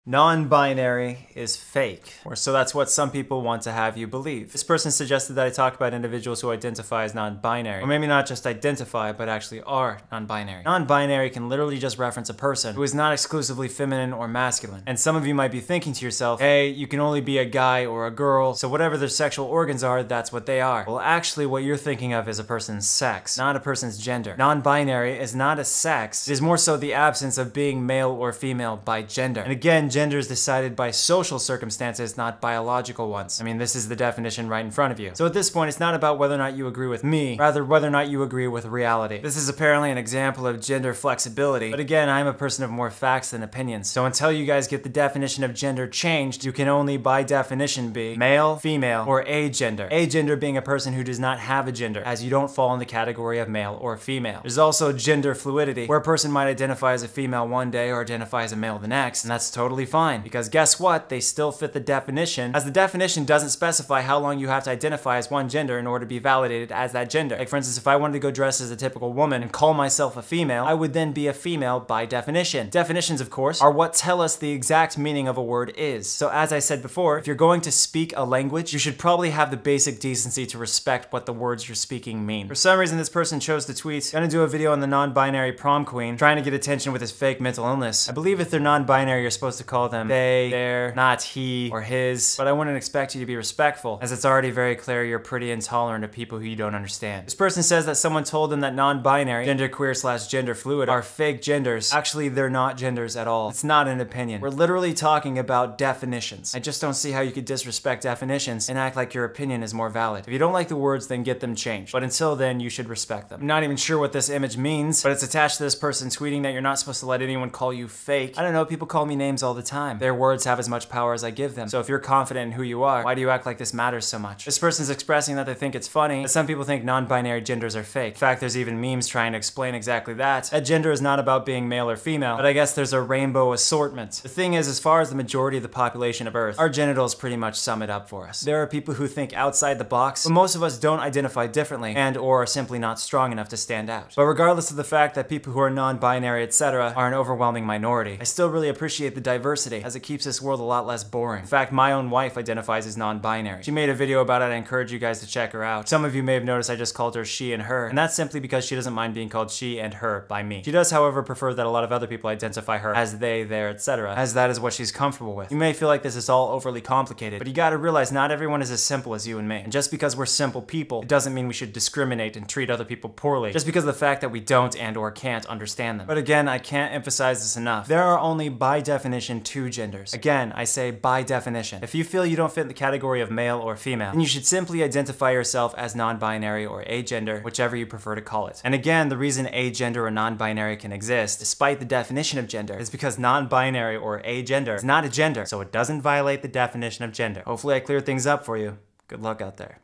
Non-binary is fake, or so that's what some people want to have you believe. This person suggested that I talk about individuals who identify as non-binary, or maybe not just identify, but actually are non-binary. Non-binary can literally just reference a person who is not exclusively feminine or masculine. And some of you might be thinking to yourself, hey, you can only be a guy or a girl, so whatever their sexual organs are, that's what they are. Well, actually, what you're thinking of is a person's sex, not a person's gender. Non-binary is not a sex, it is more so the absence of being male or female by gender. And again, gender is decided by social circumstances, not biological ones. I mean, this is the definition right in front of you. So at this point, it's not about whether or not you agree with me, rather whether or not you agree with reality. This is apparently an example of gender flexibility, but again, I'm a person of more facts than opinions. So until you guys get the definition of gender changed, you can only by definition be male, female, or agender. Agender being a person who does not have a gender, as you don't fall in the category of male or female. There's also gender fluidity, where a person might identify as a female one day or identify as a male the next, and that's totally fine. Because guess what? They still fit the definition, as the definition doesn't specify how long you have to identify as one gender in order to be validated as that gender. Like for instance, if I wanted to go dress as a typical woman and call myself a female, I would then be a female by definition. Definitions, of course, are what tell us the exact meaning of a word is. So as I said before, if you're going to speak a language, you should probably have the basic decency to respect what the words you're speaking mean. For some reason, this person chose to tweet, gonna do a video on the non-binary prom queen, trying to get attention with his fake mental illness. I believe if they're non-binary, you're supposed to call them they, their, not he or his, but I wouldn't expect you to be respectful, as it's already very clear you're pretty intolerant of people who you don't understand. This person says that someone told them that non-binary, genderqueer / gender fluid are fake genders. Actually, they're not genders at all. It's not an opinion. We're literally talking about definitions. I just don't see how you could disrespect definitions and act like your opinion is more valid. If you don't like the words, then get them changed. But until then, you should respect them. I'm not even sure what this image means, but it's attached to this person tweeting that you're not supposed to let anyone call you fake. I don't know, people call me names all the time. Their words have as much power as I give them. So if you're confident in who you are, why do you act like this matters so much? This person's expressing that they think it's funny that some people think non-binary genders are fake. In fact, there's even memes trying to explain exactly that. That gender is not about being male or female, but I guess there's a rainbow assortment. The thing is, as far as the majority of the population of Earth, our genitals pretty much sum it up for us. There are people who think outside the box, but most of us don't identify differently and or are simply not strong enough to stand out. But regardless of the fact that people who are non-binary, etc., are an overwhelming minority, I still really appreciate the diversity, as it keeps this world a lot less boring. In fact, my own wife identifies as non-binary. She made a video about it. I encourage you guys to check her out. Some of you may have noticed I just called her she and her, and that's simply because she doesn't mind being called she and her by me. She does, however, prefer that a lot of other people identify her as they, their, etc., as that is what she's comfortable with. You may feel like this is all overly complicated, but you gotta realize not everyone is as simple as you and me. And just because we're simple people, it doesn't mean we should discriminate and treat other people poorly, just because of the fact that we don't and or can't understand them. But again, I can't emphasize this enough. There are only, by definition, two genders. Again, I say by definition. If you feel you don't fit in the category of male or female, then you should simply identify yourself as non-binary or agender, whichever you prefer to call it. And again, the reason agender or non-binary can exist, despite the definition of gender, is because non-binary or agender is not a gender, so it doesn't violate the definition of gender. Hopefully I cleared things up for you. Good luck out there.